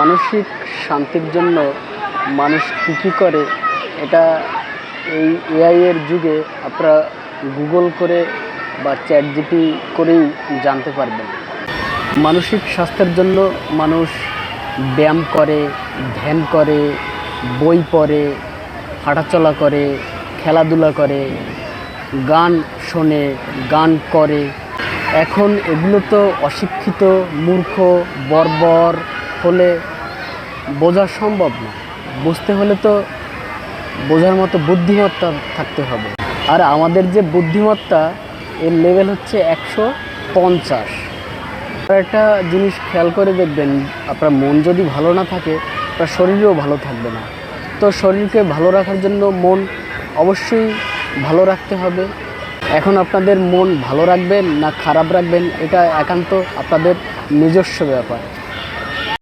মানসিক শান্তির জন্য মানুষ কী করে এটা এই এআই এর যুগে আপনারা গুগল করে বা চ্যাটজিপিটি করেই জানতে পারবেন। মানসিক স্বাস্থ্যের জন্য মানুষ ব্যায়াম করে, ধ্যান করে, বই পড়ে, হাঁটাচলা করে, খেলাধুলা করে, গান শোনে, গান করে। এখন এগুলো তো অশিক্ষিত, মূর্খ, বর্বর হলে বোঝা সম্ভব না। বুঝতে হলে তো বোঝার মতো বুদ্ধিমত্তা থাকতে হবে। আর আমাদের যে বুদ্ধিমত্তা এর লেভেল হচ্ছে 150। একটা জিনিস খেয়াল করে দেখবেন, আপনার মন যদি ভালো না থাকে আপনার শরীরও ভালো থাকবে না। তো শরীরকে ভালো রাখার জন্য মন অবশ্যই ভালো রাখতে হবে। এখন আপনাদের মন ভালো রাখবেন না খারাপ রাখবেন এটা একান্ত আপনাদের নিজস্ব ব্যাপার।